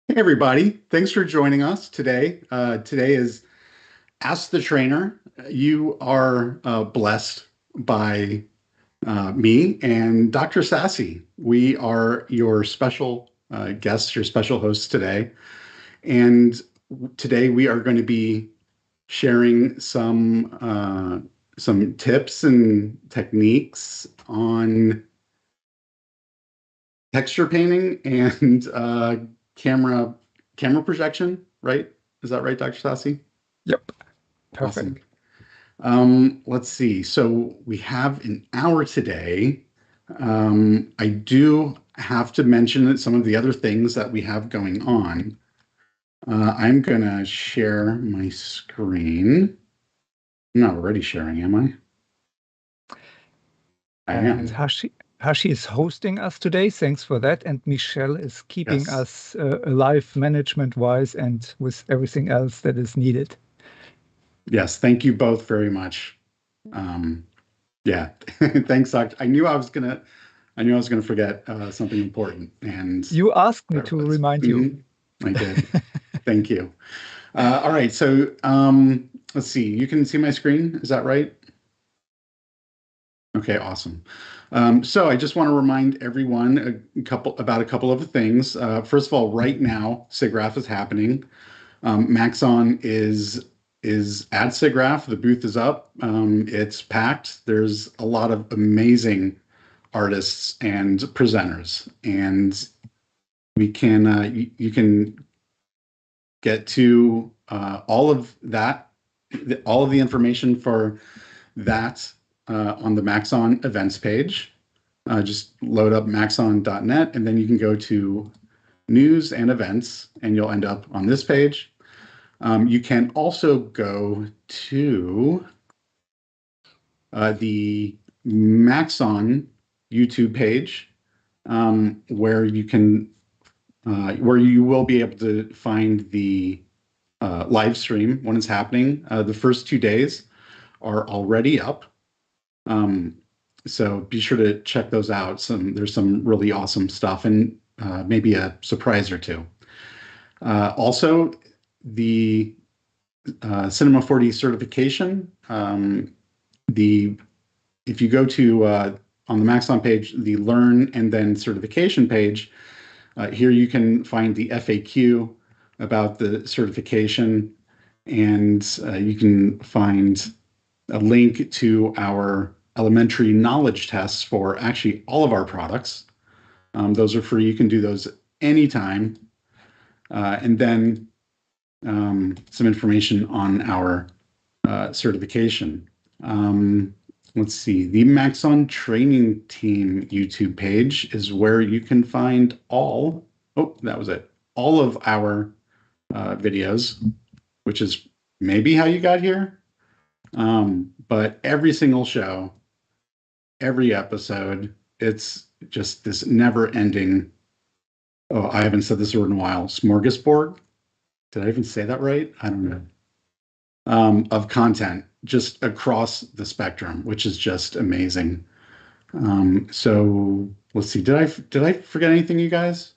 Hey everybody, thanks for joining us today. Today is Ask the Trainer. You are blessed by me and Dr. Sassi. We are your special guests, your special hosts today. And today we are going to be sharing some tips and techniques on texture painting and camera camera projection, right? Is that right, Dr. Sassi? Yep, Awesome. perfect. Let's see. So we have an hour today. I do have to mention that some of the other things that we have going on. I'm gonna share my screen. I'm not already sharing, am I? I And am. Hashi is hosting us today. Thanks for that. And Michelle is keeping Yes. us alive management-wise and with everything else that is needed. Yes. Thank you both very much. Um, yeah. Thanks, Doctor. I knew I was gonna forget something important, and You asked me there it to was. remind you. I did. Thank you. All right. So let's see. You can see my screen. Is that right? Okay. Awesome. So I just want to remind everyone about a couple of things. First of all, right now, SIGGRAPH is happening. Maxon is at SIGGRAPH. The booth is up. It's packed. There's a lot of amazing artists and presenters, and we can you can get to all of the information for that on the Maxon events page. Just load up maxon.net, and then you can go to news and events, and you'll end up on this page. You can also go to the Maxon YouTube page, where you will be able to find the live stream when it's happening. The first 2 days are already up. So be sure to check those out. There's some really awesome stuff and maybe a surprise or two. Also, the Cinema 4D certification. If you go to on the Maxon page, the Learn and then certification page, here you can find the FAQ about the certification, and you can find a link to our elementary knowledge tests for actually all of our products. Those are free. You can do those anytime. And then some information on our certification. Let's see. The Maxon Training Team YouTube page is where you can find all of our videos, which is maybe how you got here. But every single show, every episode, it's just this never-ending, oh, I haven't said this word in a while, smorgasbord. Did I even say that right? I don't know. Of content just across the spectrum, which is just amazing. So let's see. Did I forget anything, you guys?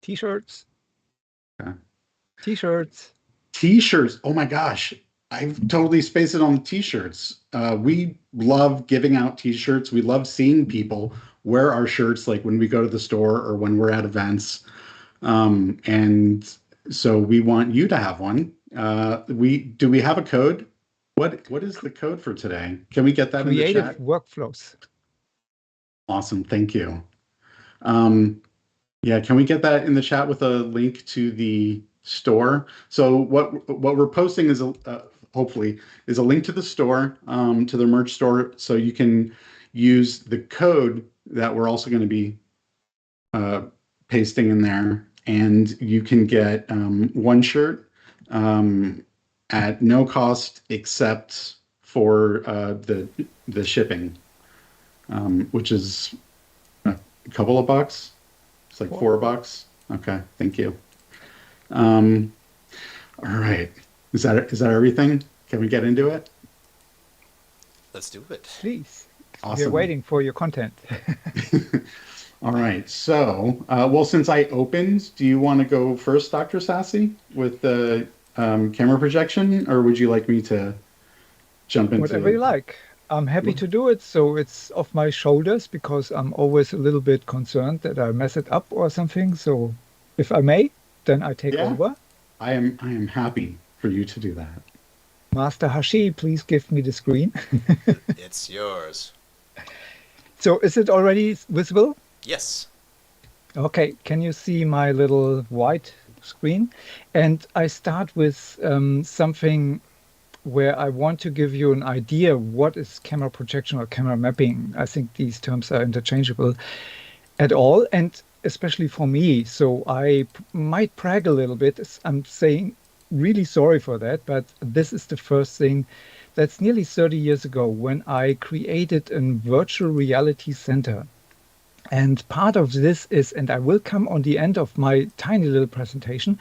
T-shirts. Okay. T-shirts. T-shirts. Oh my gosh. I've totally spaced it on the t-shirts. We love giving out t-shirts. We love seeing people wear our shirts, like when we go to the store or when we're at events. And so we want you to have one. We have a code? What is the code for today? Can we get that in the Creative chat? workflows. Awesome. Thank you. Yeah, can we get that in the chat with a link to the store? So what we're posting is hopefully is a link to the store, to the merch store, so you can use the code that we're also going to be pasting in there, and you can get one shirt at no cost except for the shipping, which is a couple of bucks. It's like $4. Okay, thank you. All right. Is that everything? Can we get into it? Let's do it. Please. Awesome. We're waiting for your content. All right. So, well, since I opened, do you want to go first, Dr. Sassi, with the camera projection, or would you like me to jump Whatever into? you like. I'm happy to do it. So it's off my shoulders because I'm always a little bit concerned that I mess it up or something. So if I may, then I take Yeah, over. I am happy for you to do that. Master Hashi, please give me the screen. It's yours. So is it already visible? Yes. Okay, can you see my little white screen? And I start with something where I want to give you an idea what is camera projection or camera mapping. I think these terms are interchangeable at all, and especially for me. So I might brag a little bit. I'm saying really sorry for that, but this is the first thing that's nearly 30 years ago when I created a virtual reality center. And part of this is, and I will come on the end of my tiny little presentation,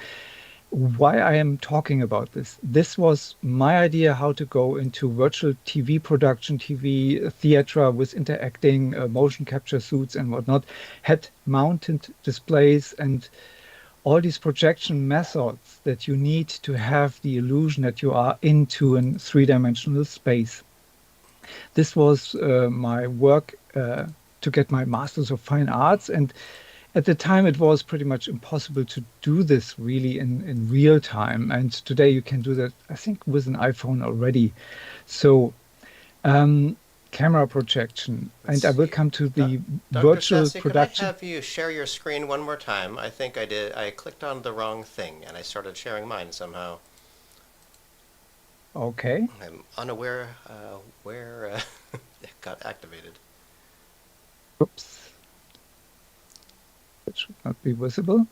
why I am talking about this. This was my idea how to go into virtual TV production, TV theater with interacting motion capture suits and whatnot, had mounted displays and all these projection methods that you need to have the illusion that you are into a three-dimensional space. This was my work to get my Masters of Fine Arts. And at the time, it was pretty much impossible to do this really in real time. And today you can do that, I think, with an iPhone already. So camera projection. Let's And I will see. come to the Dr. virtual Sassi, could I production. have you share your screen one more time? I think I did. I clicked on the wrong thing and I started sharing mine somehow. Okay. I'm unaware where it got activated. Oops. It should not be visible.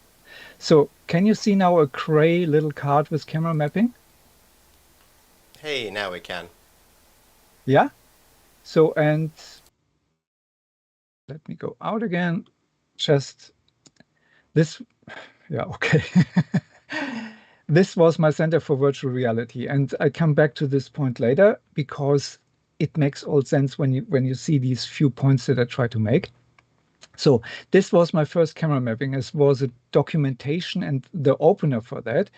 So can you see now a gray little card with camera mapping? Hey, now we can. Yeah. So, and let me go out again. Just this. Yeah, okay. This was my Center for Virtual Reality, and I come back to this point later because it makes all sense when you see these few points that I try to make. So this was my first camera mapping. It was a documentation and the opener for that,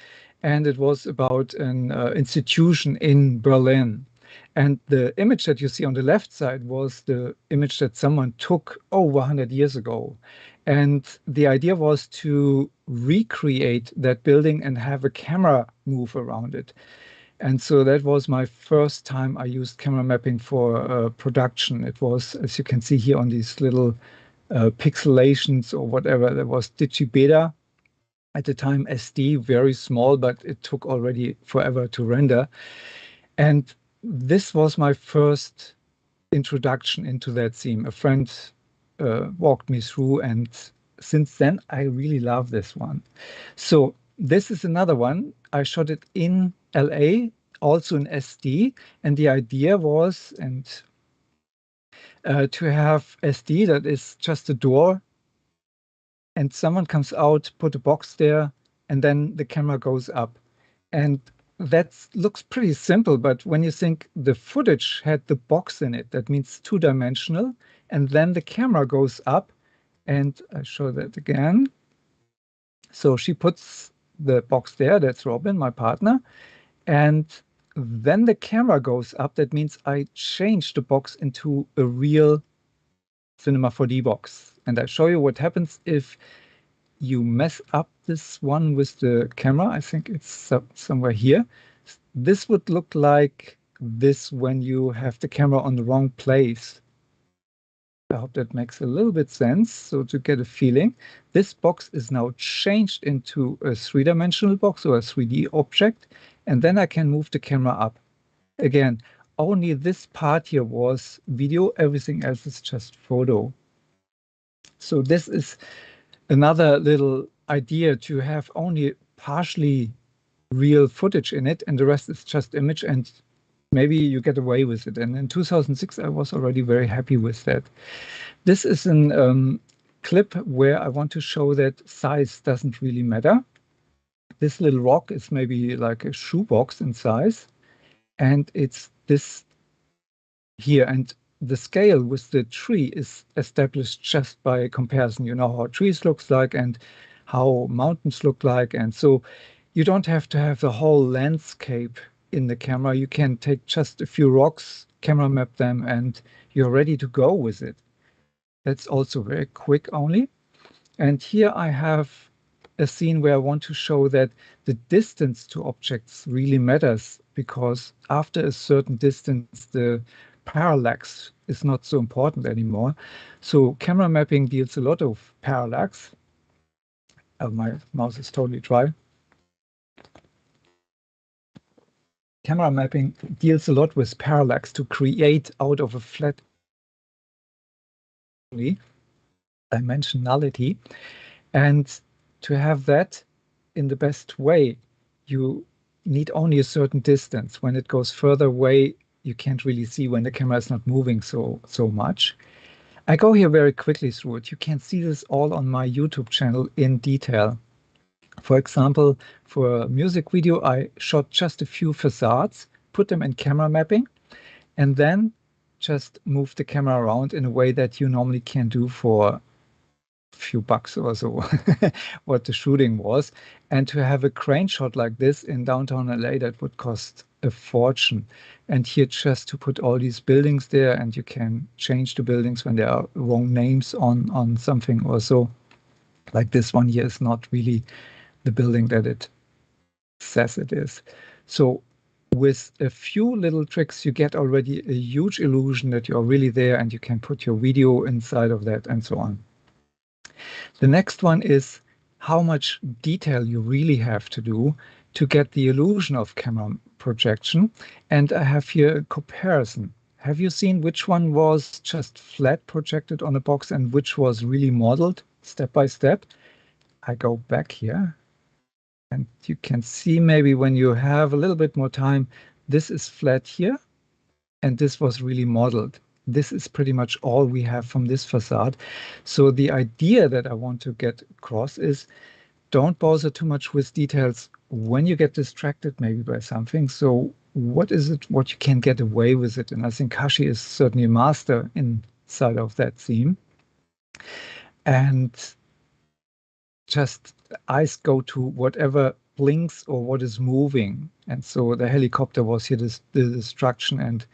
and it was about an institution in Berlin. And the image that you see on the left side was the image that someone took over 100 years ago. And the idea was to recreate that building and have a camera move around it. And so that was my first time I used camera mapping for production. It was, as you can see here on these little pixelations or whatever, there was digibeta at the time, SD, very small, but it took already forever to render. And this was my first introduction into that theme. A friend walked me through, and since then, I really love this one. So this is another one. I shot it in LA, also in SD, and the idea was to have SD that is just a door, and someone comes out, put a box there, and then the camera goes up. And that looks pretty simple, but when you think the footage had the box in it, that means two-dimensional, and then the camera goes up, and I show that again. So she puts the box there, that's Robin, my partner, and then the camera goes up. That means I change the box into a real Cinema 4D box. And I show you what happens if you mess up this one with the camera. I think it's somewhere here. This would look like this when you have the camera on the wrong place. I hope that makes a little bit sense. So to get a feeling, this box is now changed into a three-dimensional box or a 3D object, and then I can move the camera up. Again, only this part here was video, everything else is just photo. So this is another little idea to have only partially real footage in it and the rest is just image, and maybe you get away with it. And in 2006, I was already very happy with that. This is an clip where I want to show that size doesn't really matter. This little rock is maybe like a shoebox in size, and it's this here. And the scale with the tree is established just by comparison. You know how trees looks like and how mountains look like. And so you don't have to have the whole landscape in the camera. You can take just a few rocks, camera map them, and you're ready to go with it. That's also very quick only. And here I have a scene where I want to show that the distance to objects really matters, because after a certain distance, the parallax is not so important anymore. So camera mapping deals a lot of parallax. My mouse is totally dry. Camera mapping deals a lot with parallax to create out of a flat dimensionality. And to have that in the best way, you need only a certain distance. When it goes further away, you can't really see when the camera is not moving so much. I go here very quickly through it. You can see this all on my YouTube channel in detail. For example, for a music video, I shot just a few facades, put them in camera mapping, and then just move the camera around in a way that you normally can do for a few bucks or so, what the shooting was. And to have a crane shot like this in downtown LA, that would cost a fortune. And here just to put all these buildings there, and you can change the buildings when there are wrong names on something or so. Like this one here is not really the building that it says it is. So with a few little tricks, you get already a huge illusion that you're really there, and you can put your video inside of that and so on. The next one is how much detail you really have to do to get the illusion of camera projection. And I have here a comparison. Have you seen which one was just flat projected on a box and which was really modeled step by step? I go back here. And you can see maybe when you have a little bit more time, this is flat here, and this was really modeled. This is pretty much all we have from this facade. So the idea that I want to get across is don't bother too much with details when you get distracted maybe by something. So what is it, what you can get away with it? And I think Hashi is certainly a master inside of that theme. And just eyes go to whatever blinks or what is moving. And so the helicopter was here, the destruction, and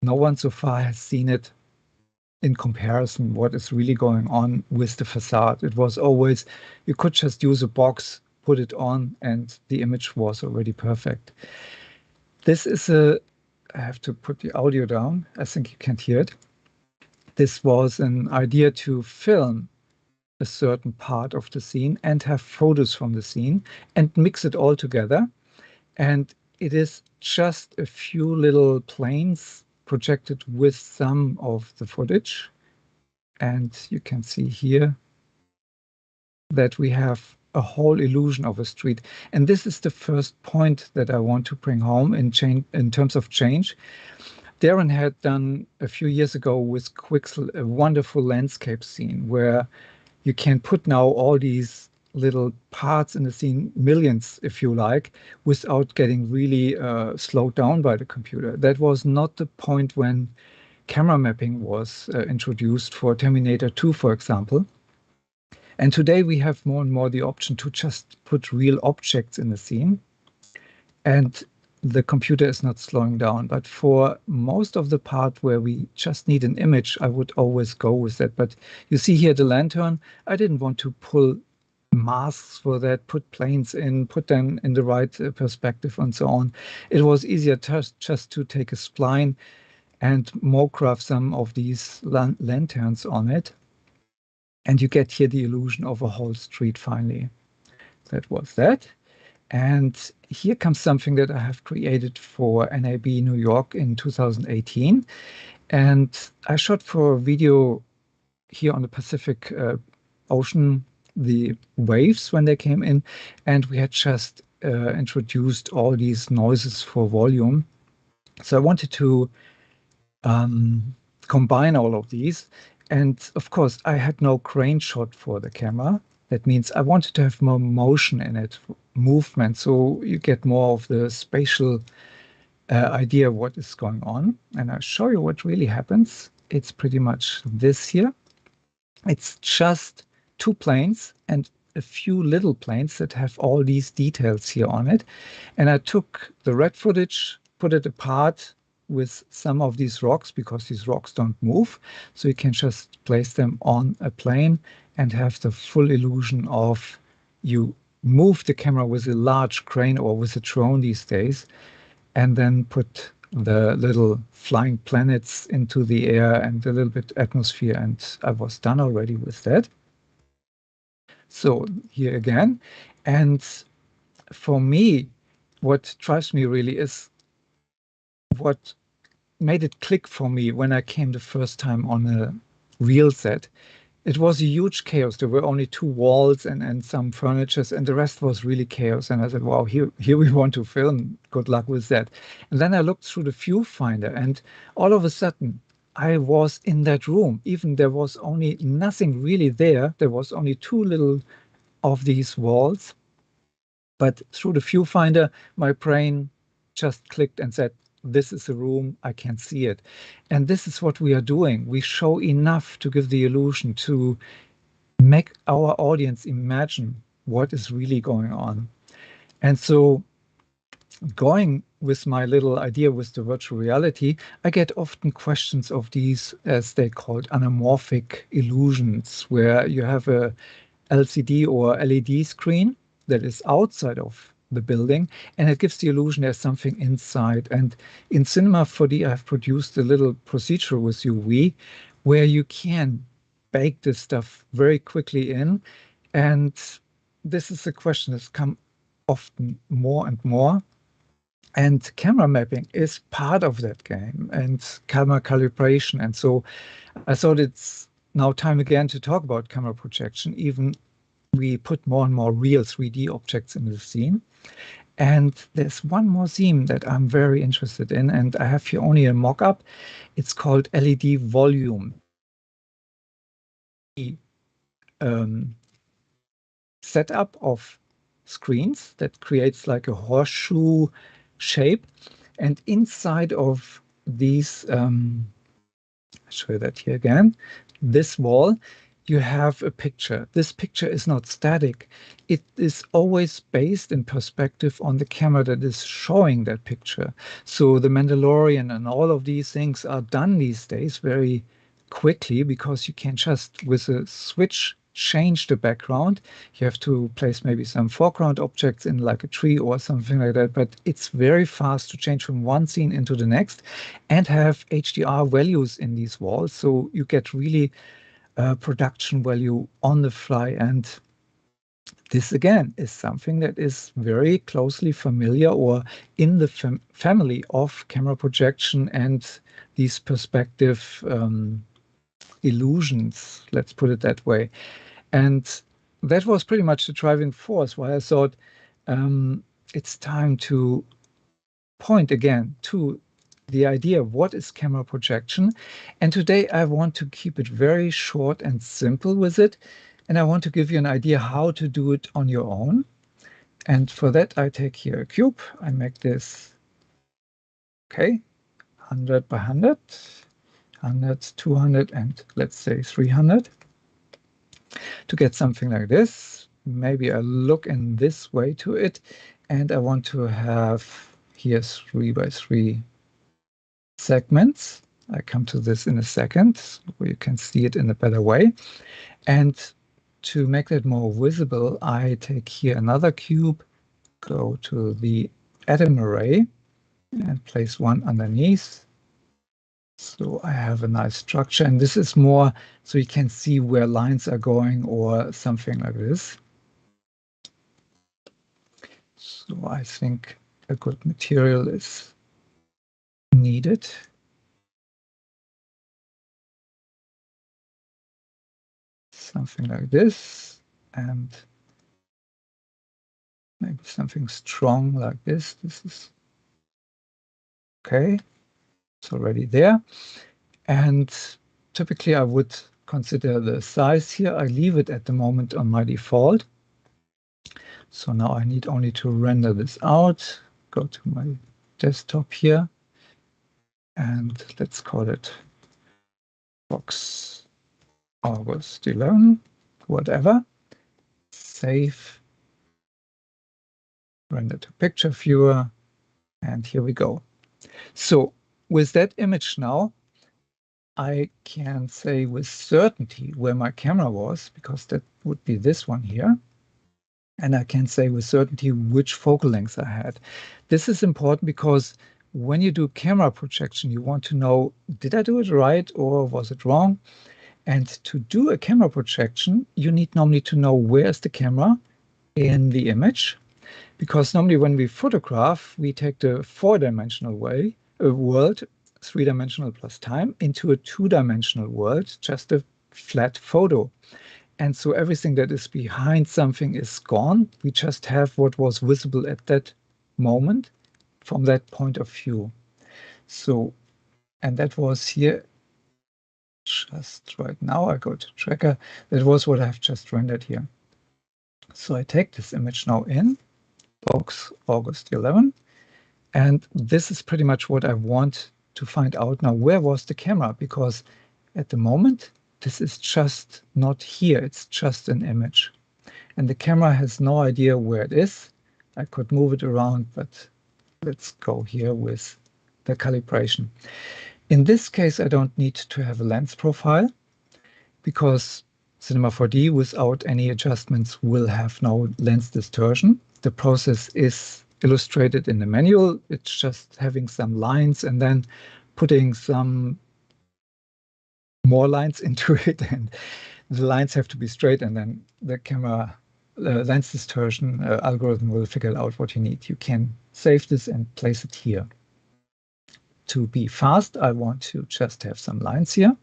no one so far has seen it in comparison, what is really going on with the facade. It was always, you could just use a box, put it on, and the image was already perfect. This is I have to put the audio down. I think you can't hear it. This was an idea to film a certain part of the scene and have photos from the scene and mix it all together. And it is just a few little planes projected with some of the footage. And you can see here that we have a whole illusion of a street. And this is the first point that I want to bring home in terms of change. Darrin had done a few years ago with Quixel a wonderful landscape scene where you can put now all these little parts in the scene, millions if you like, without getting really slowed down by the computer. That was not the point when camera mapping was introduced for Terminator 2, for example. And today we have more and more the option to just put real objects in the scene. And the computer is not slowing down. But for most of the part where we just need an image, I would always go with that. But you see here the lantern, I didn't want to pull masks for that, put planes in, put them in the right perspective and so on. It was easier just to take a spline and mocgraph some of these lanterns on it. And you get here the illusion of a whole street finally. That was that. And here comes something that I have created for NAB New York in 2018. And I shot for a video here on the Pacific Ocean, the waves when they came in. And we had just introduced all these noises for volume. So I wanted to combine all of these. And of course, I had no crane shot for the camera. That means I wanted to have more motion in it, movement, so you get more of the spatial idea of what is going on. And I'll show you what really happens. It's pretty much this here. It's just two planes and a few little planes that have all these details here on it. And I took the red footage, put it apart with some of these rocks, because these rocks don't move. So you can just place them on a plane and have the full illusion of you move the camera with a large crane or with a drone these days, and then put the little flying planets into the air and a little bit atmosphere, and I was done already with that. So here again, and for me, what drives me really is what made it click for me when I came the first time on a real set. It was a huge chaos. There were only two walls and some furnitures, and the rest was really chaos. And I said, wow, here we want to film. Good luck with that. And then I looked through the viewfinder, and all of a sudden, I was in that room. Even there was only nothing really there. There was only two little of these walls. But through the viewfinder, my brain just clicked and said, this is a room, I can see it. And this is what we are doing. We show enough to give the illusion, to make our audience imagine what is really going on. And so going with my little idea with the virtual reality, I get often questions of these, as they called, anamorphic illusions, where you have a LCD or LED screen that is outside of the building, and it gives the illusion there's something inside. And in Cinema 4D, I've produced a little procedure with UV where you can bake this stuff very quickly in. And this is a question that's come often more and more. And camera mapping is part of that game, and camera calibration. And so I thought it's now time again to talk about camera projection. Even we put more and more real 3D objects in the scene. And there's one more theme that I'm very interested in, and I have here only a mock-up. It's called LED volume. Setup of screens that creates like a horseshoe shape. And inside of these, I'll show you that here again, this wall, you have a picture. This picture is not static. It is always based in perspective on the camera that is showing that picture. So the Mandalorian and all of these things are done these days very quickly, because you can just, with a switch, change the background. You have to place maybe some foreground objects in, like a tree or something like that, but it's very fast to change from one scene into the next and have HDR values in these walls. So you get really production value on the fly. And this again is something that is very closely familiar or in the family of camera projection and these perspective illusions, let's put it that way. And that was pretty much the driving force why I thought it's time to point again to the idea of what is camera projection. And today I want to keep it very short and simple with it. And I want to give you an idea how to do it on your own. And for that, I take here a cube. I make this, okay, 100 by 100, 100, 200, and let's say 300. To get something like this, maybe I look in this way to it. And I want to have here 3 by 3 segments. I come to this in a second, where you can see it in a better way. And to make that more visible, I take here another cube, go to the atom array, and place one underneath. So I have a nice structure, and this is more so you can see where lines are going or something like this. So I think a good material is needed. Something like this, and maybe something strong like this. This is okay. It's already there. And typically I would consider the size here. I leave it at the moment on my default. So now I need only to render this out. Go to my desktop here, and let's call it box August 11, whatever. Save, render to picture viewer, and here we go. So with that image now, I can say with certainty where my camera was, because that would be this one here. And I can say with certainty which focal length I had. This is important because when you do camera projection, you want to know, did I do it right or was it wrong? And to do a camera projection, you need normally to know where's the camera in the image. Because normally when we photograph, we take the four-dimensional world, three-dimensional plus time, into a two-dimensional world, just a flat photo. And so everything that is behind something is gone. We just have what was visible at that moment from that point of view. So, and that was here just right now. I go to tracker. That was what I've just rendered here. So I take this image now in box August 11. And this is pretty much what I want to find out now. Where was the camera? Because at the moment, this is just not here. It's just an image. And the camera has no idea where it is. I could move it around, but let's go here with the calibration. In this case, I don't need to have a lens profile because Cinema 4D without any adjustments will have no lens distortion. The process is illustrated in the manual. It's just having some lines and then putting some more lines into it, and the lines have to be straight, and then the camera lens distortion algorithm will figure out what you need. You can save this and place it here. To be fast, I want to just have some lines here,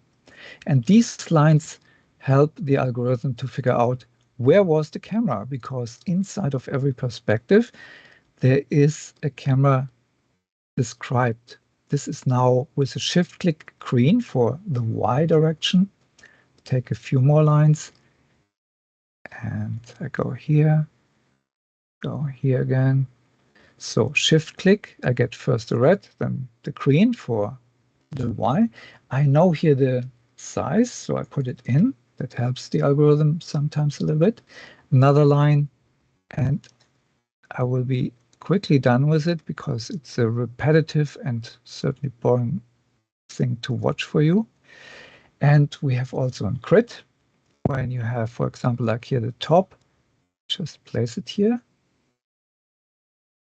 and these lines help the algorithm to figure out where was the camera, because inside of every perspective there is a camera described. This is now with a shift-click green for the Y direction. Take a few more lines, and I go here again. So shift-click, I get first the red, then the green for the Y. I know here the size, so I put it in. That helps the algorithm sometimes a little bit. Another line, and I will be quickly done with it because it's a repetitive and certainly boring thing to watch for you. And we have also a grid. When you have, for example, like here the top, just place it here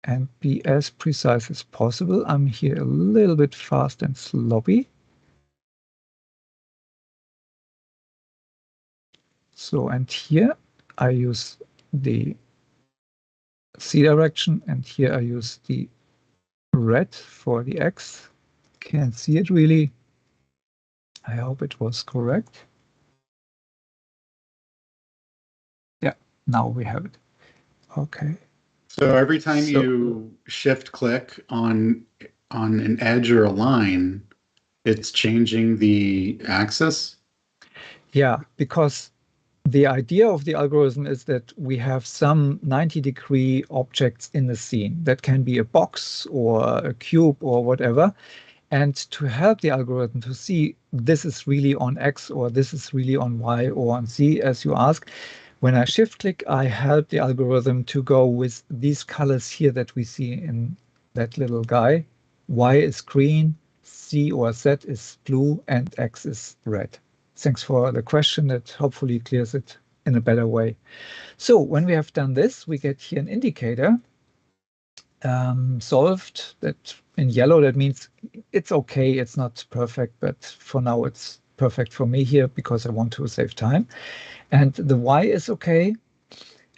and be as precise as possible. I'm here a little bit fast and sloppy. So, and here I use the C direction, and here I use the red for the X. Can't see it really. I hope it was correct. Yeah, now we have it. Okay. So every time you shift click on an edge or a line, it's changing the axis? Yeah, because the idea of the algorithm is that we have some 90-degree objects in the scene. That can be a box or a cube or whatever. And to help the algorithm to see this is really on X or this is really on Y or on Z, as you ask, when I shift click, I help the algorithm to go with these colors here that we see in that little guy. Y is green, Z or Z is blue, and X is red. Thanks for the question. That hopefully clears it in a better way. So when we have done this, we get here an indicator solved. That in yellow, that means it's okay. It's not perfect, but for now it's perfect for me here because I want to save time. And the Y is okay.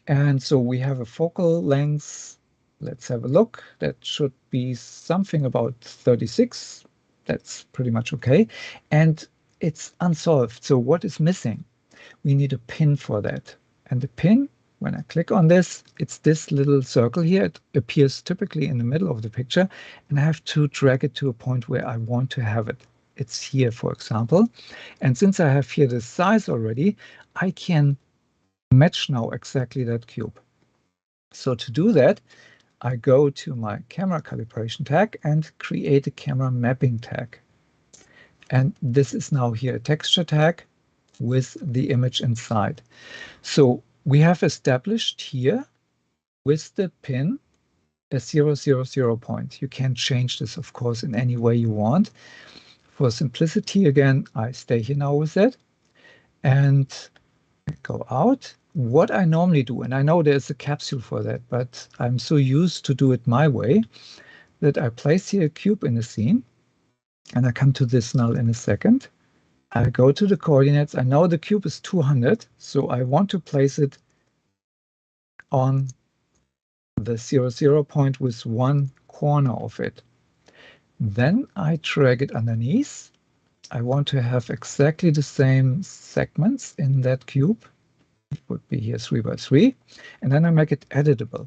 And so we have a focal length. Let's have a look. That should be something about 36. That's pretty much okay. And it's unsolved. So what is missing? We need a pin for that. And the pin, when I click on this, it's this little circle here. It appears typically in the middle of the picture, and I have to drag it to a point where I want to have it. It's here, for example. And since I have here the size already, I can match now exactly that cube. So to do that, I go to my camera calibration tag and create a camera mapping tag. And this is now here a texture tag with the image inside. So we have established here with the pin a 000 point. You can change this, of course, in any way you want. For simplicity, again, I stay here now with that and go out. What I normally do, and I know there's a capsule for that, but I'm so used to do it my way that I place here a cube in the scene, and I come to this null in a second. I go to the coordinates. I know the cube is 200, so I want to place it on the 0 point with one corner of it. Then I drag it underneath. I want to have exactly the same segments in that cube. It would be here 3 by 3, and then I make it editable.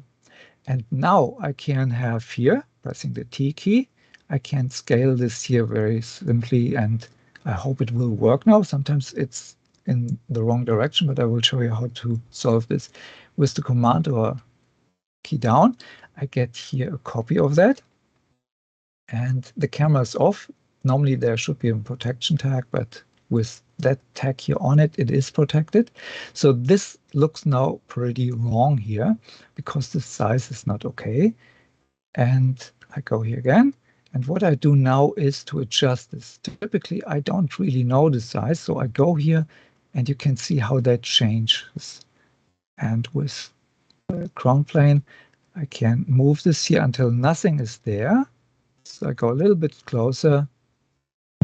And now I can have here, pressing the T key, I can scale this here very simply, and I hope it will work now. Sometimes it's in the wrong direction, but I will show you how to solve this. With the Command or key down, I get here a copy of that, and the camera is off. Normally there should be a protection tag, but with that tag here on it, it is protected. So this looks now pretty wrong here because the size is not okay. And I go here again. And what I do now is to adjust this. Typically, I don't really know the size. So I go here and you can see how that changes. And with the ground plane, I can move this here until nothing is there. So I go a little bit closer,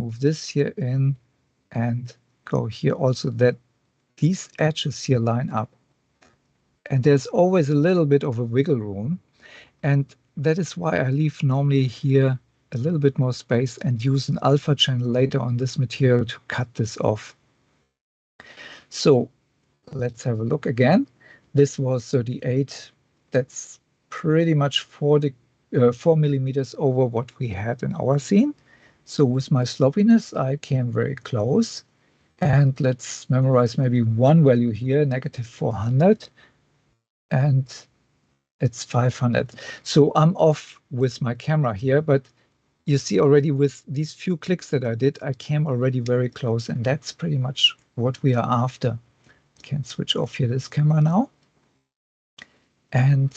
move this here in, and go here also that these edges here line up. And there's always a little bit of a wiggle room. And that is why I leave normally here a little bit more space and use an alpha channel later on this material to cut this off. So let's have a look again. This was 38. That's pretty much 4 millimeters over what we had in our scene. So with my sloppiness, I came very close. And let's memorize maybe one value here, -400. And it's 500. So I'm off with my camera here, but you see already with these few clicks that I did, I came already very close, and that's pretty much what we are after. I can switch off here this camera now. And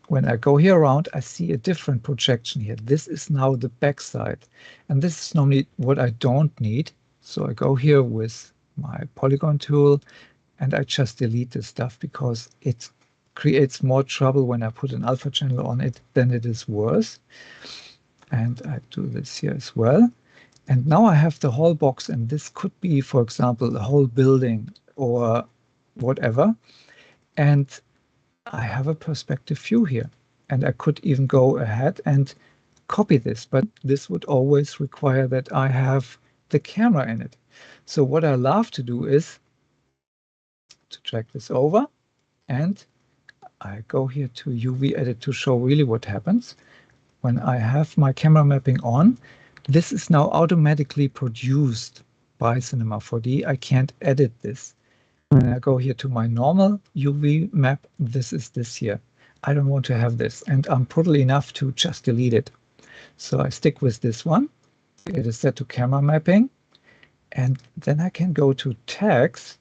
when I go here around, I see a different projection here. This is now the backside, and this is normally what I don't need. So I go here with my polygon tool, and I just delete this stuff because it creates more trouble when I put an alpha channel on it than it is worth. And I do this here as well. And now I have the whole box, and this could be, for example, the whole building or whatever. And I have a perspective view here, and I could even go ahead and copy this, but this would always require that I have the camera in it. So what I love to do is to drag this over, and I go here to UV edit to show really what happens. When I have my camera mapping on, this is now automatically produced by Cinema 4D. I can't edit this. When I go here to my normal UV map, this is this here. I don't want to have this, and I'm brutal enough to just delete it. So I stick with this one. It is set to camera mapping. And then I can go to tags,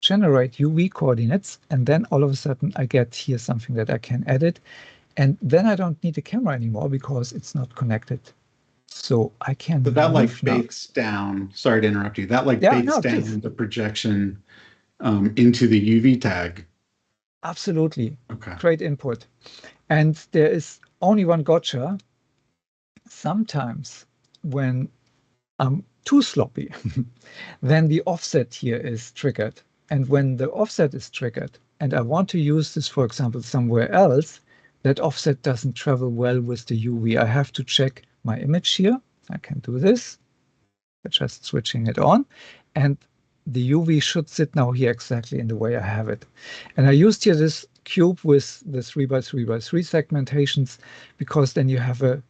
generate UV coordinates, and then all of a sudden I get here something that I can edit. And then I don't need the camera anymore because it's not connected. So I can. But that like bakes down. Sorry to interrupt you. That like bakes down please. the projection into the UV tag. Absolutely. Okay. Great input. And there is only one gotcha. Sometimes when I'm too sloppy, then the offset here is triggered. And when the offset is triggered, and I want to use this, for example, somewhere else, that offset doesn't travel well with the UV. I have to check my image here. I can do this. Just switching it on. And the UV should sit now here exactly in the way I have it. And I used here this cube with the 3 by 3 by 3 segmentations, because then you have a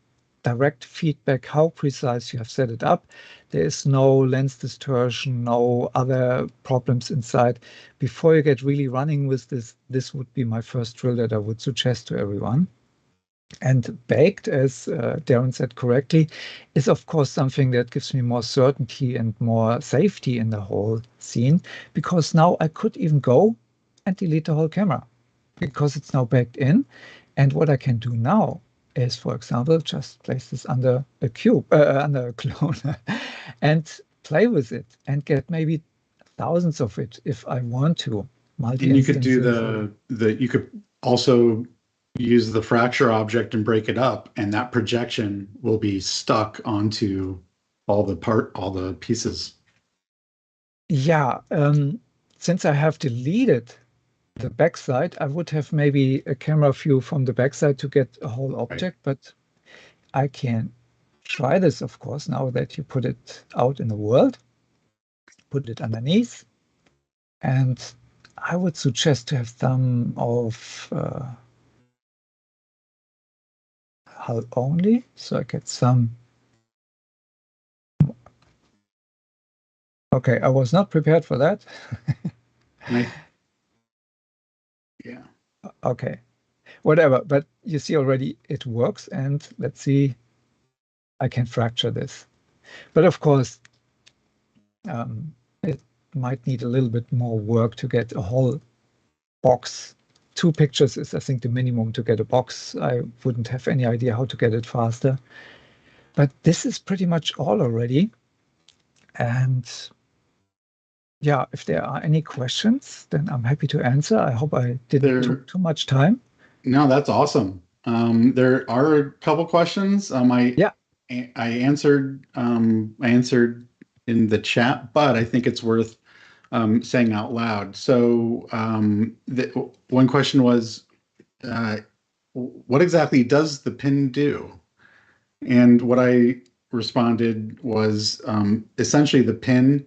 direct feedback how precise you have set it up. There is no lens distortion, no other problems inside. Before you get really running with this, this would be my first drill that I would suggest to everyone. And baked, as Darrin said correctly, is of course something that gives me more certainty and more safety in the whole scene, because now I could even go and delete the whole camera because it's now baked in. And what I can do now is, for example, just place this under a cube, under a clone, and play with it and get maybe thousands of it if I want to. And you could do you could also use the fracture object and break it up, and that projection will be stuck onto all the pieces. Yeah, since I have deleted the backside, I would have maybe a camera view from the backside to get a whole object, right. But I can try this, of course, now that you put it out in the world. Put it underneath, and I would suggest to have some of hull only, so I get some. Okay, I was not prepared for that. Yeah. Okay, whatever, but you see already it works, and let's see, I can fracture this. But of course, it might need a little bit more work to get a whole box. 2 pictures is, I think, the minimum to get a box. I wouldn't have any idea how to get it faster. But this is pretty much all already. And yeah, if there are any questions, then I'm happy to answer. I hope I didn't take too much time. No, that's awesome. There are a couple questions. I answered in the chat, but I think it's worth saying out loud. So one question was, what exactly does the pin do? And what I responded was essentially the pin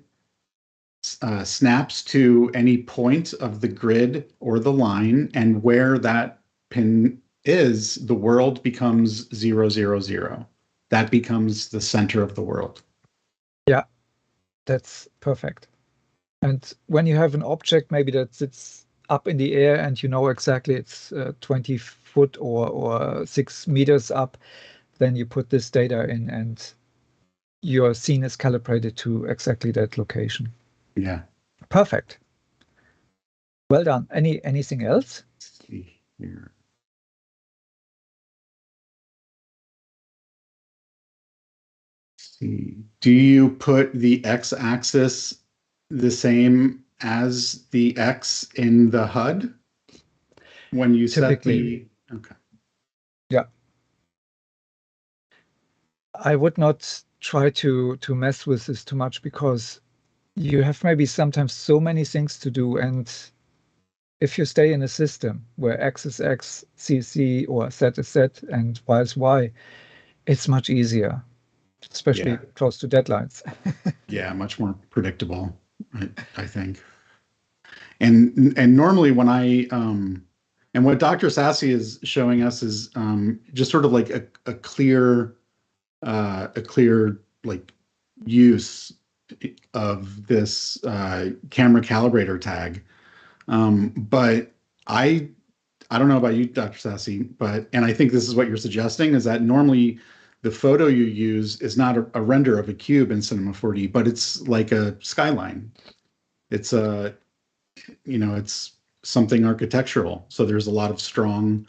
snaps to any point of the grid or the line, and where that pin is, the world becomes 0, 0, 0. That becomes the center of the world. Yeah, that's perfect. And when you have an object maybe that sits up in the air and you know exactly it's 20 foot or 6 meters up, then you put this data in and your scene is calibrated to exactly that location. Yeah. Perfect. Well done. Anything else? Let's see here. Let's see. Do you put the x-axis the same as the X in the HUD when you Typically. set the... Okay. Yeah. I would not try to mess with this too much, because you have maybe sometimes so many things to do, and if you stay in a system where X is X, C is C, or Z is Z, and Y is Y, it's much easier, especially close to deadlines. Yeah, much more predictable, I think. And normally when I and what Dr. Sassi is showing us is just sort of like a clear like use of this camera calibrator tag. But I don't know about you, Dr. Sassi, and I think this is what you're suggesting, is that normally the photo you use is not a render of a cube in Cinema 4D, but it's like a skyline. It's it's something architectural. So there's a lot of strong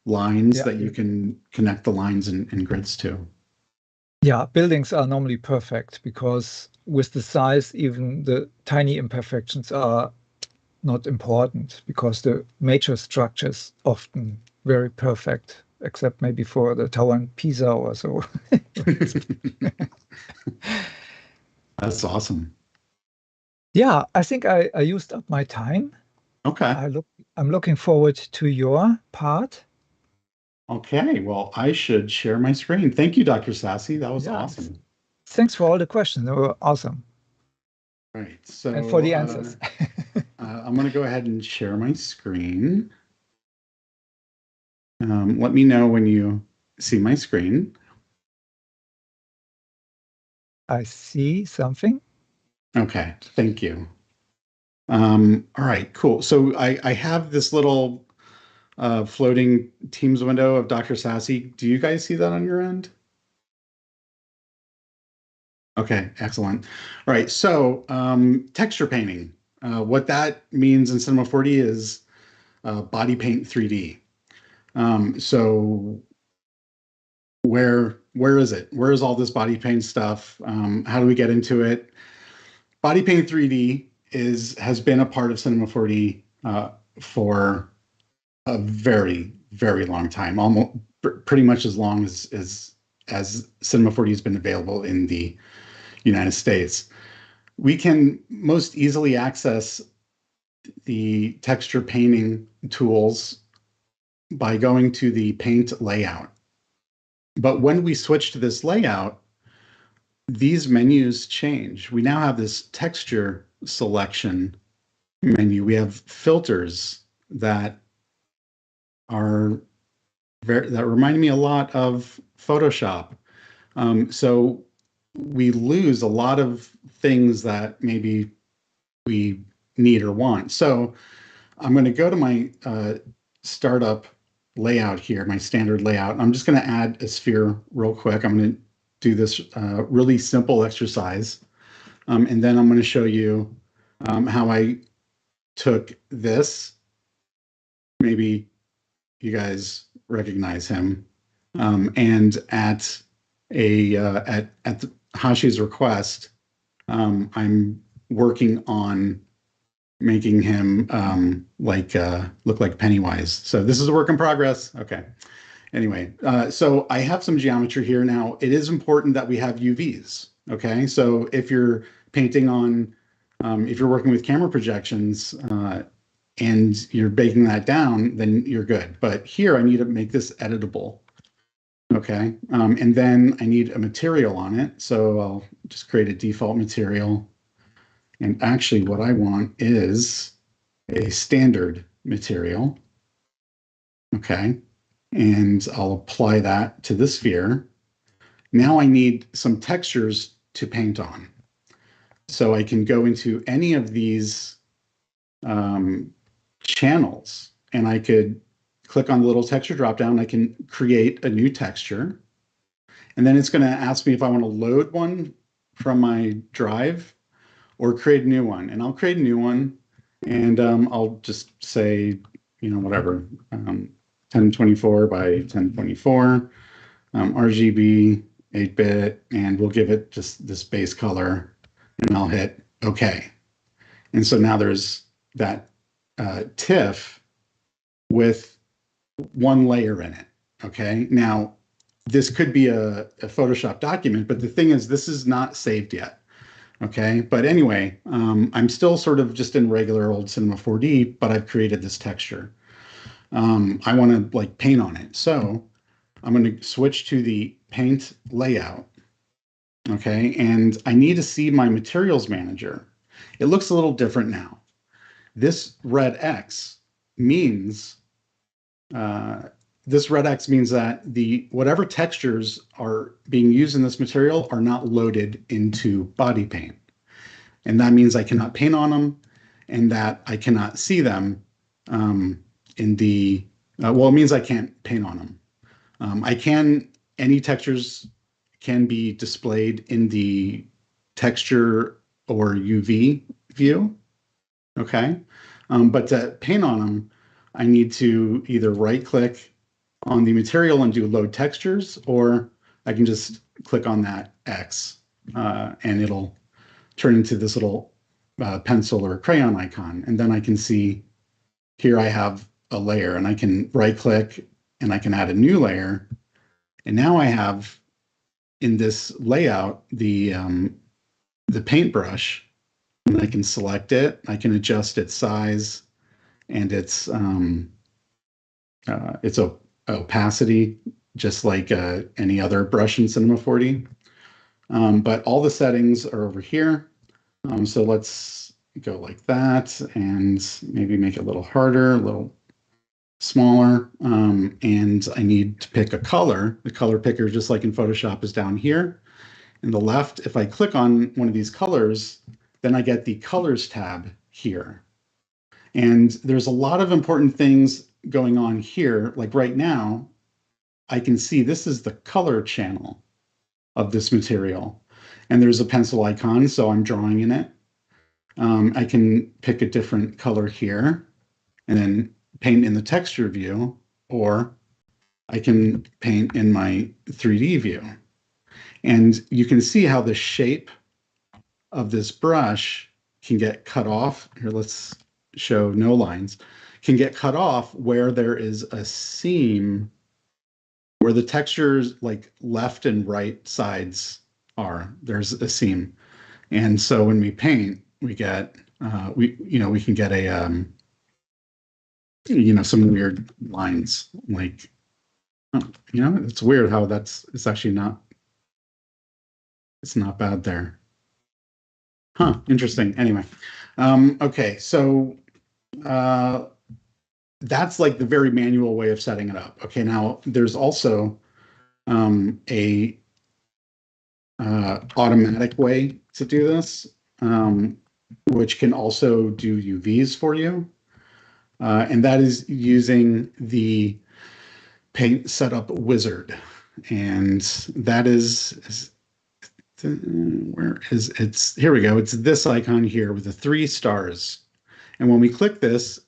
lines that you can connect the lines and grids to. Yeah, buildings are normally perfect, because with the size, even the tiny imperfections are not important, because the major structures often very perfect, except maybe for the tower in Pisa or so. That's awesome. Yeah, I think I used up my time. Okay. I'm looking forward to your part. Okay, well, I should share my screen. Thank you, Dr. Sassi. That was awesome. Thanks for all the questions. They were awesome. Right. So, and for the answers. I'm going to go ahead and share my screen. Let me know when you see my screen. I see something. Okay, thank you. All right, cool. So I have this little floating Teams window of Dr. Sassi. Do you guys see that on your end? Okay, excellent. All right, so texture painting. What that means in Cinema 4D is BodyPaint 3D. So where is it? Where is all this BodyPaint stuff? How do we get into it? BodyPaint 3D has been a part of Cinema 4D for a very, very long time, almost pretty much as long as Cinema 4D has been available in the United States. We can most easily access the texture painting tools by going to the paint layout. But when we switch to this layout, these menus change. We now have this texture selection menu. We have filters that remind me a lot of Photoshop. So we lose a lot of things that maybe we need or want. So I'm going to go to my startup layout here, my standard layout. I'm just going to add a sphere real quick. I'm going to do this really simple exercise. And then I'm going to show you how I took this. Maybe you guys recognize him. And at Hashi's request, I'm working on making him look like Pennywise. So this is a work in progress. Okay. Anyway, so I have some geometry here now. It is important that we have UVs. Okay. So if you're painting on, if you're working with camera projections and you're baking that down, then you're good. But here I need to make this editable. Okay. And then I need a material on it. So I'll just create a default material. And actually what I want is a standard material. Okay. And I'll apply that to the sphere. Now I need some textures to paint on. So I can go into any of these channels and I could click on the little texture dropdown. I can create a new texture. And then it's going to ask me if I want to load one from my drive or create a new one. And I'll create a new one. And I'll just say, whatever, 1024 by 1024, RGB, 8-bit, and we'll give it just this base color. And I'll hit OK. And so now there's that TIFF with one layer in it. Okay. Now, this could be a Photoshop document, but the thing is, this is not saved yet. Okay. But anyway, I'm still sort of just in regular old Cinema 4D, but I've created this texture. I want to paint on it. So I'm going to switch to the paint layout. Okay. And I need to see my materials manager. It looks a little different now. This red X means that whatever textures are being used in this material are not loaded into BodyPaint. And that means I cannot paint on them and that I cannot see them it means I can't paint on them. Any textures can be displayed in the texture or UV view. Okay. But to paint on them, I need to either right click on the material and do load textures, or I can just click on that X and it'll turn into this little pencil or crayon icon. And then I can see here I have a layer and I can right click and I can add a new layer. And now I have in this layout the paintbrush, and I can select it. I can adjust its size and its opacity, just like any other brush in Cinema 4D. But all the settings are over here. So let's go like that and maybe make it a little harder, a little smaller. And I need to pick a color. The color picker, just like in Photoshop, is down here. In the left, if I click on one of these colors, then I get the colors tab here. And there's a lot of important things going on here. Like right now, I can see this is the color channel of this material. And there's a pencil icon, so I'm drawing in it. I can pick a different color here and then paint in the texture view, or I can paint in my 3D view. And you can see how the shape of this brush can get cut off. Here, let's show no lines. Can get cut off where there is a seam where the textures like left and right sides are. There's a seam. And so when we paint, we get, we can get a, some weird lines like, it's weird how it's actually not, it's not bad there. Huh, interesting. Anyway, okay, so that's like the very manual way of setting it up. Okay, now there's also a automatic way to do this, which can also do UVs for you. And that is using the Paint Setup Wizard. And that is where is it's here we go. It's this icon here with the 3 stars. And when we click this,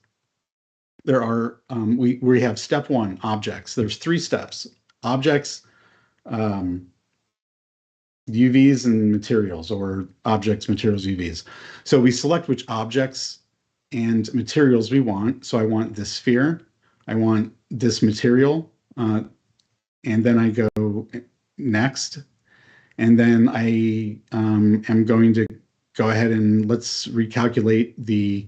there are we have step 1, objects. There's 3 steps: objects, UVs, and materials, or objects, materials, UVs. So we select which objects and materials we want. So I want this sphere, I want this material, and then I go next. And then I am going to go ahead and let's recalculate the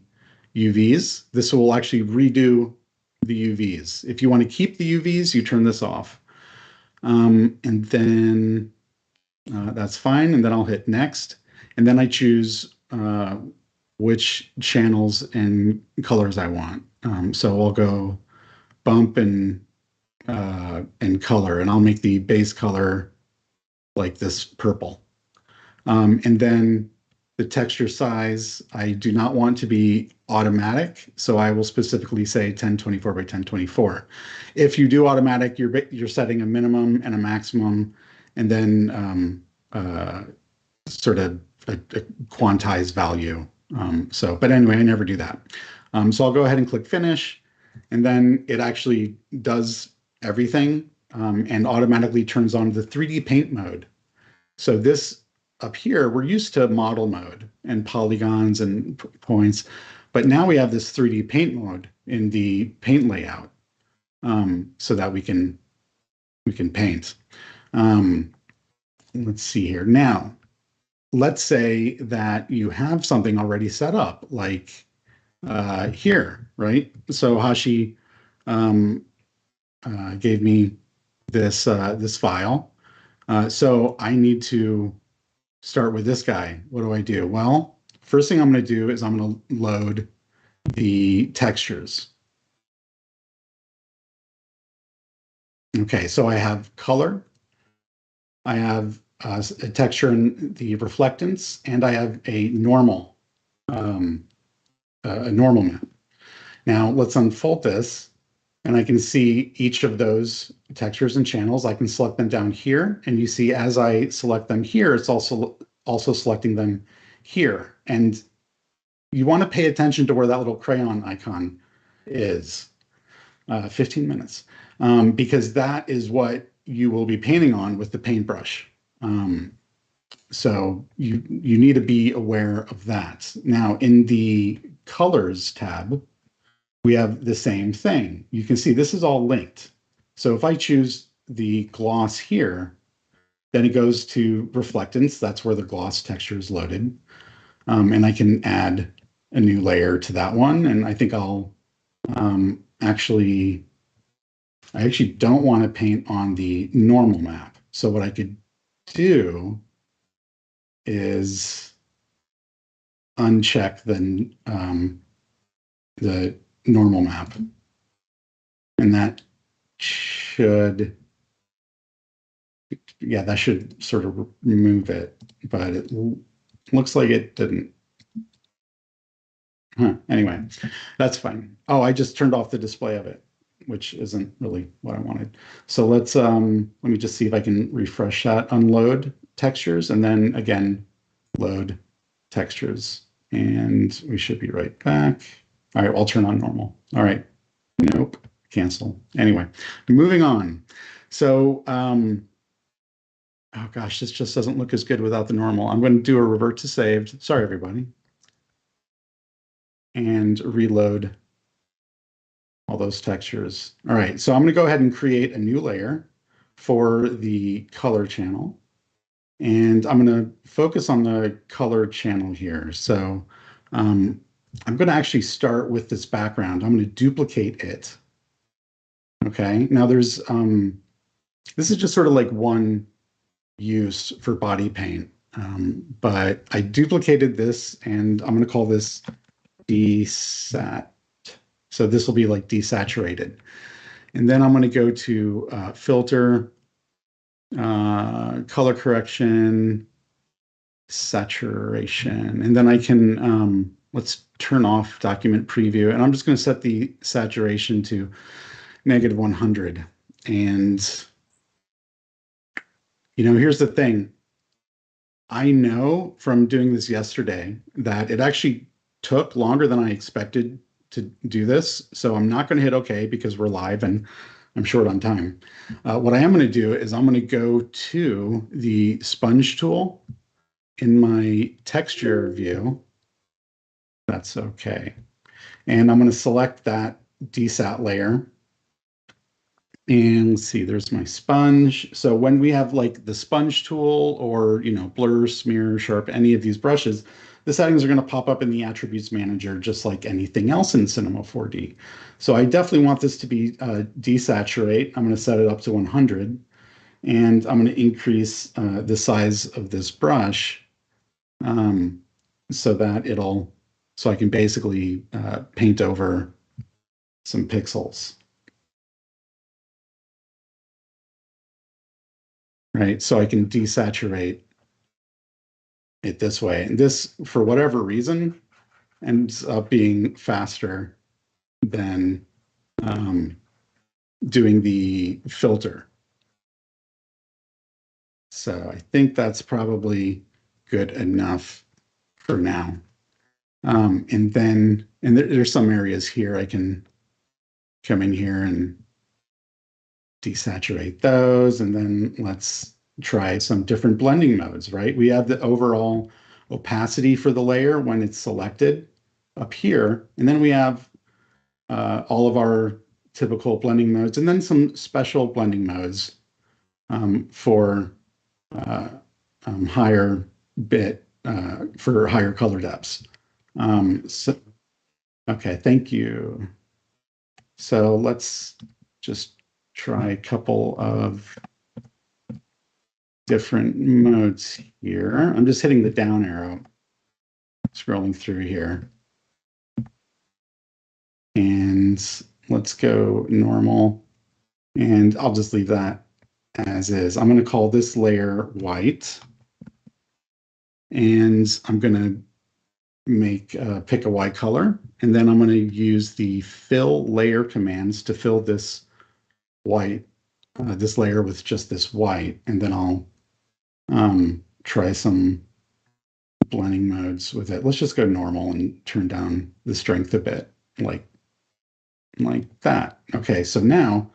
UVs. This will actually redo the UVs. If you want to keep the UVs, you turn this off. And then that's fine. And then I'll hit next. And then I choose which channels and colors I want. So I'll go bump and color, and I'll make the base color like this purple. And then the texture size, I do not want to be automatic, so I will specifically say 1024 by 1024. If you do automatic, you're setting a minimum and a maximum, and then sort of a quantized value. But anyway, I never do that. So I'll go ahead and click finish, and then it actually does everything and automatically turns on the 3D paint mode. So this up here, we're used to model mode and polygons and points, but now we have this 3D paint mode in the paint layout, so that we can paint. Let's see here. Now, let's say that you have something already set up, like here, right? So Hashi gave me this this file. So I need to start with this guy. What do I do? Well, first thing I'm going to do is I'm going to load the textures. Okay, so I have color, I have a texture and the reflectance, and I have a normal map. Now let's unfold this, and I can see each of those textures and channels. I can select them down here, and you see as I select them here, it's also selecting them here. And you want to pay attention to where that little crayon icon is. 15 minutes, because that is what you will be painting on with the paintbrush. So you need to be aware of that. Now in the colors tab, we have the same thing. You can see this is all linked. So if I choose the gloss here, then it goes to reflectance. That's where the gloss texture is loaded. And I can add a new layer to that one. And I think I'll I actually don't want to paint on the normal map. So what I could do is uncheck the normal map, and that should yeah, that should sort of remove it, but it looks like it didn't. Huh. Anyway, that's fine. Oh, I just turned off the display of it, which isn't really what I wanted. So let me just see if I can refresh that, unload textures, and then again, load textures. And we should be right back. All right, I'll turn on normal. All right. Nope. Cancel. Anyway, moving on. So, oh gosh, this just doesn't look as good without the normal. I'm going to do a revert to saved. Sorry, everybody. And reload all those textures. All right, so I'm going to go ahead and create a new layer for the color channel. And I'm going to focus on the color channel here. So I'm going to actually start with this background. I'm going to duplicate it. Okay, now there's, this is just sort of like one use for BodyPaint. But I duplicated this and I'm going to call this desat. So this will be like desaturated. And then I'm going to go to filter, color correction, saturation. And then I can, let's turn off document preview. And I'm just going to set the saturation to -100. And, you know, here's the thing. I know from doing this yesterday that it actually took longer than I expected to do this. So I'm not going to hit OK because we're live and I'm short on time. What I am going to do is I'm going to go to the sponge tool in my texture view. That's OK. And I'm going to select that desat layer. And let's see, there's my sponge. So when we have like the sponge tool or, you know, blur, smear, sharp, any of these brushes, the settings are going to pop up in the attributes manager, just like anything else in Cinema 4D. So I definitely want this to be desaturate. I'm going to set it up to 100. And I'm going to increase the size of this brush so that so I can basically paint over some pixels. Right, so I can desaturate it this way. And this, for whatever reason, ends up being faster than doing the filter. So I think that's probably good enough for now. And there's some areas here I can come in here and desaturate those, and then let's try some different blending modes, right? We have the overall opacity for the layer when it's selected up here, and then we have all of our typical blending modes, and then some special blending modes for higher bit, for higher color depths. Okay, thank you. So let's just try a couple of different modes here. I'm just hitting the down arrow, scrolling through here. And let's go normal. And I'll just leave that as is. I'm going to call this layer white. And I'm going to pick a white color. And then I'm going to use the fill layer commands to fill this white, this layer with just this white. And then I'll try some blending modes with it. Let's just go normal and turn down the strength a bit, like that. Okay, so now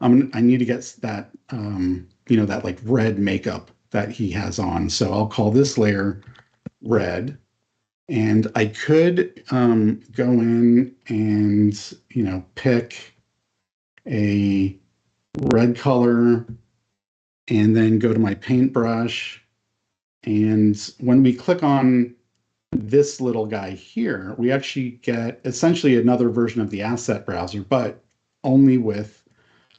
I need to get that, that like red makeup that he has on. So I'll call this layer red. And I could go in and, pick a red color and then go to my paintbrush. And when we click on this little guy here, we actually get essentially another version of the asset browser, but only with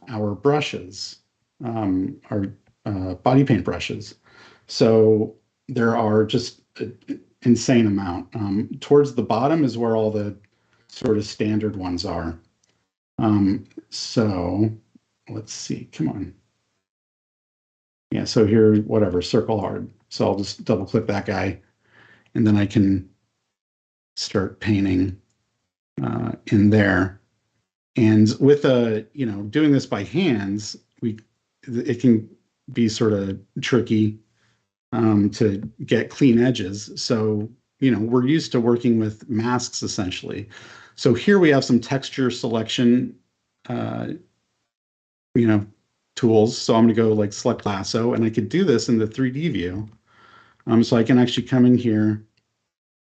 our brushes, our body paint brushes. So there are just an insane amount. Towards the bottom is where all the sort of standard ones are. So let's see, come on. Yeah, so here, whatever, circle hard. So I'll just double click that guy, and then I can start painting in there. And with doing this by hands, it can be sort of tricky to get clean edges. So, we're used to working with masks essentially. So here we have some texture selection, tools. So I'm going to go like select lasso, and I could do this in the 3D view. So I can actually come in here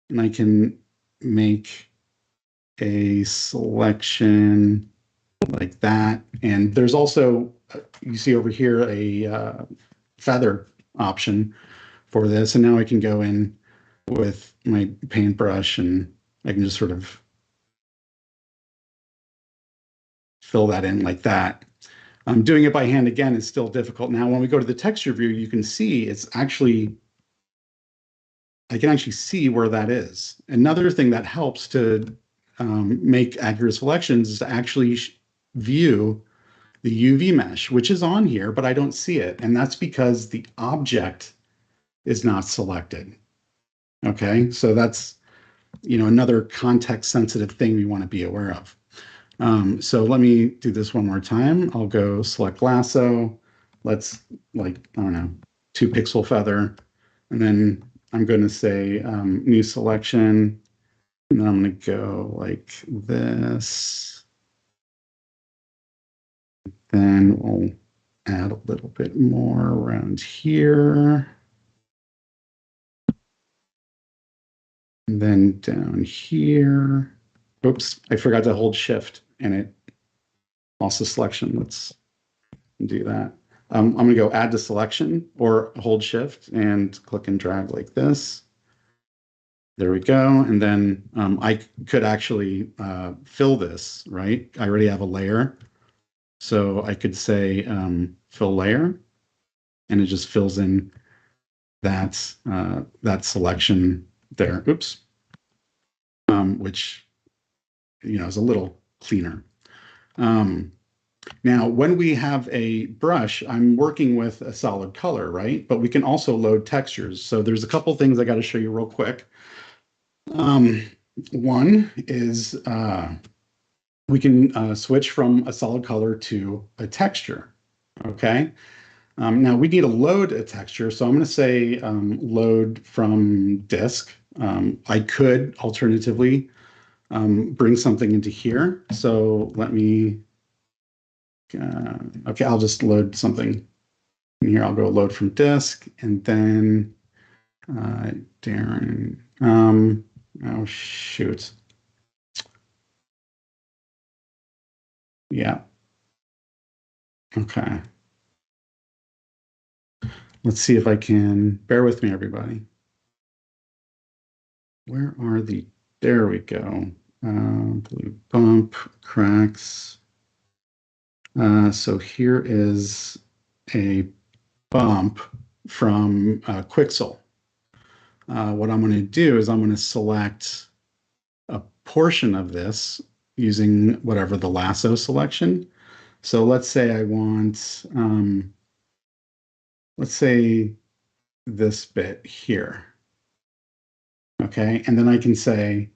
and I can make a selection like that. And there's also, you see over here, a feather option for this. And now I can go in with my paintbrush and I can just sort of fill that in like that. Doing it by hand, again, is still difficult. Now, when we go to the texture view, you can see I can actually see where that is. Another thing that helps to make accurate selections is to actually view the UV mesh, which is on here, but I don't see it. And that's because the object is not selected. Okay, so that's another context sensitive thing we want to be aware of. So let me do this one more time. I'll go select lasso. Let's, I don't know, 2 pixel feather. And then I'm going to say new selection. And then I'm going to go like this. Then we'll add a little bit more around here. And then down here. Oops, I forgot to hold shift and it lost the selection. Let's do that. I'm going to go add to selection or hold shift and click and drag like this. There we go. And then I could actually fill this, right? I already have a layer. So I could say fill layer, and it just fills in that selection there. Oops. Which, is a little cleaner. Now, when we have a brush, I'm working with a solid color, right? But we can also load textures. So there's a couple things I got to show you real quick. One is we can switch from a solid color to a texture, okay? Now we need to load a texture. So I'm going to say load from disk. I could alternatively bring something into here. So let me, okay, I'll just load something in here. I'll go load from disk, and then Darrin, oh shoot. Yeah. Okay. Let's see if I can, bear with me, everybody. Where are there we go. Blue bump, cracks. So here is a bump from Quixel. What I'm going to do is I'm going to select a portion of this using whatever the lasso selection. So let's say I want, let's say this bit here. Okay, and then I can say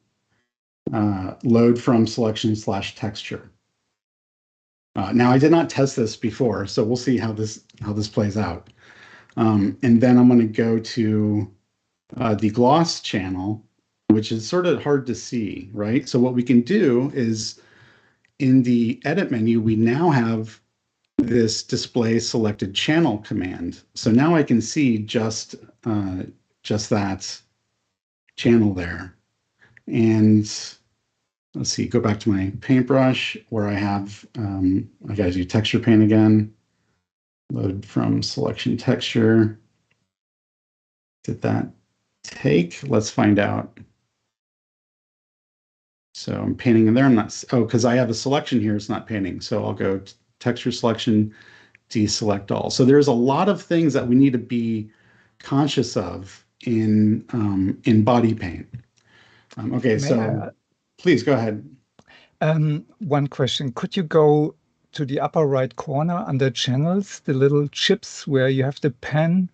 load from selection / texture. Now I did not test this before, so we'll see how this plays out. And then I'm going to go to the gloss channel, which is sort of hard to see, right? So what we can do is in the edit menu, we now have this display selected channel command. So now I can see just that channel there. And let's see, go back to my paintbrush where I have, I got to do texture paint again. Load from selection texture. Did that take? Let's find out. So I'm painting in there. I'm not, oh, because I have a selection here, it's not painting. So I'll go texture selection, deselect all. So there's a lot of things that we need to be conscious of in BodyPaint. Okay, so please go ahead. One question. Could you go to the upper right corner under channels, the little chips where you have the pen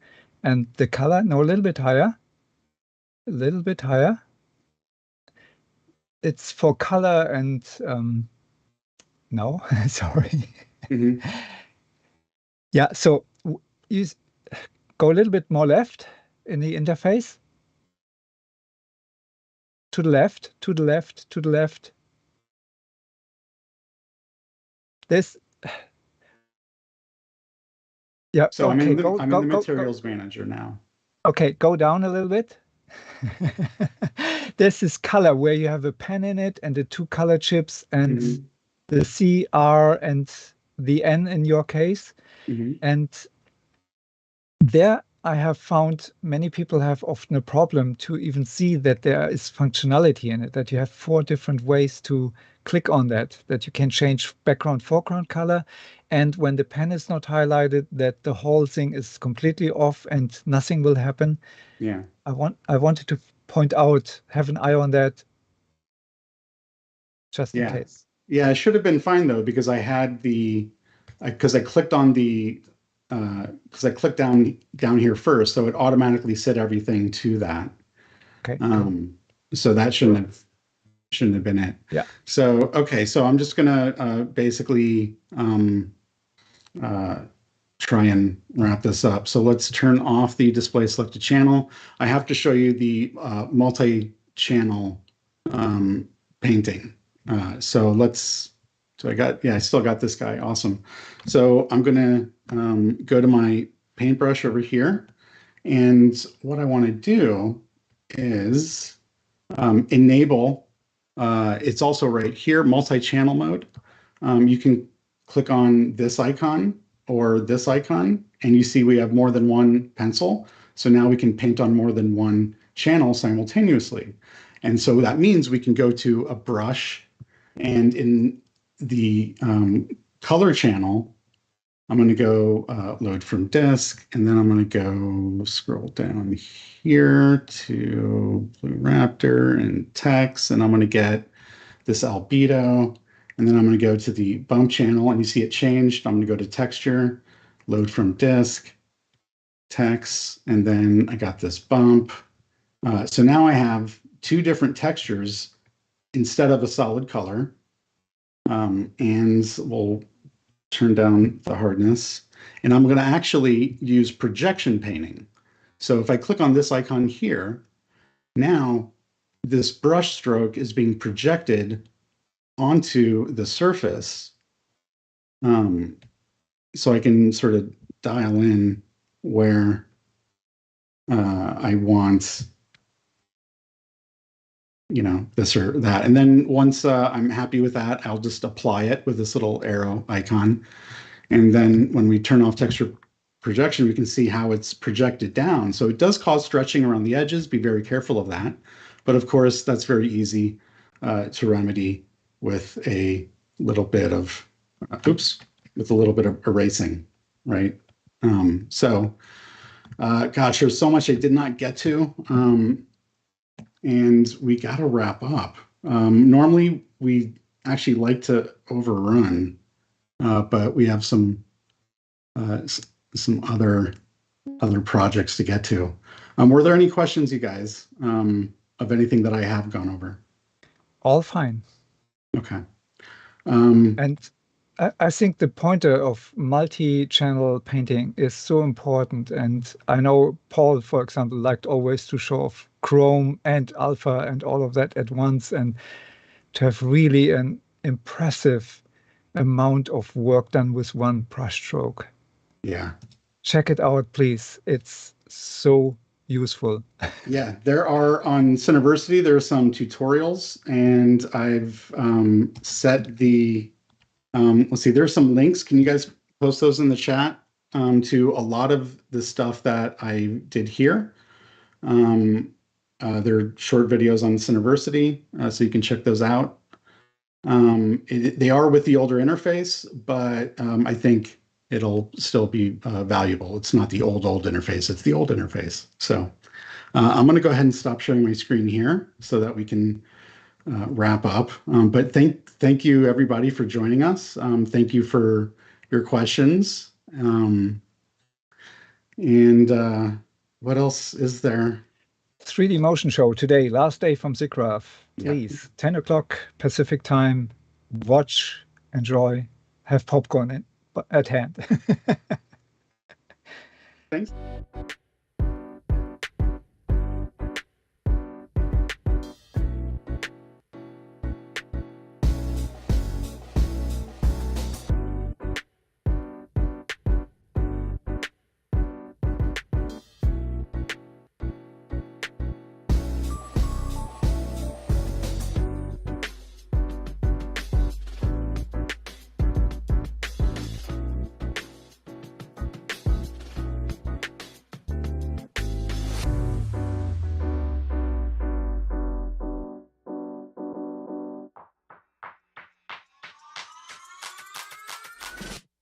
and the color. No, a little bit higher. A little bit higher. It's for color and no, sorry. Mm-hmm. Yeah, so you go a little bit more left in the interface. To the left, to the left, to the left. This, yeah. So okay, I'm in the materials manager now. Okay, go down a little bit. There's this color where you have a pen in it and the two color chips and Mm-hmm. the C, R, and the N in your case. Mm-hmm. And there I have found many people have often a problem to even see that there is functionality in it, that you have 4 different ways to click on that you can change background, foreground color. And when the pen is not highlighted, that the whole thing is completely off and nothing will happen. Yeah. I wanted to point out, have an eye on that just in case. Yeah, it should have been fine though, because I had because I clicked on because I clicked down here first, so it automatically set everything to that. Okay. So that shouldn't have been it. Yeah. So okay, so I'm just gonna basically try and wrap this up. So let's turn off the display selected channel. I have to show you the multi-channel painting. I still got this guy. Awesome. So I'm going to go to my paintbrush over here. And what I want to do is enable, it's also right here, multi-channel mode. You can click on this icon or this icon, and you see we have more than one pencil. So now we can paint on more than one channel simultaneously. And so that means we can go to a brush, and in the color channel, I'm going to go load from disk, and then I'm going to go scroll down here to Blue Raptor and text, and I'm going to get this albedo, and then I'm going to go to the bump channel, and you see it changed. I'm going to go to texture, load from disk, text, and then I got this bump. So now I have 2 different textures instead of a solid color. And we'll turn down the hardness. And I'm going to actually use projection painting. So if I click on this icon here, now this brush stroke is being projected onto the surface. So I can sort of dial in where I want, this or that. And then once I'm happy with that, I'll just apply it with this little arrow icon. And then when we turn off texture projection, we can see how it's projected down. So it does cause stretching around the edges. Be very careful of that. But of course, that's very easy to remedy with a little bit of, erasing, right? Gosh, there's so much I did not get to. And we got to wrap up. Normally, we actually like to overrun, but we have some other projects to get to. Were there any questions, you guys, of anything that I have gone over? All fine. Okay. And I think the pointer of multi-channel painting is so important. And I know Paul, for example, liked always to show off chrome and alpha and all of that at once, and to have really an impressive amount of work done with one brush stroke. Yeah. Check it out, please. It's so useful. Yeah, there are on Cineversity, there are some tutorials, and I've set the let's see, there's some links. Can you guys post those in the chat to a lot of the stuff that I did here? They're short videos on Cineversity, so you can check those out. They are with the older interface, but I think it'll still be valuable. It's not the old interface, it's the old interface. So I'm going to go ahead and stop sharing my screen here so that we can wrap up. But thank you everybody for joining us. Thank you for your questions. And what else is there? 3D motion show today, last day from SIGGRAPH. Please, 10 o'clock Pacific time. Watch, enjoy, have popcorn at hand. Thanks.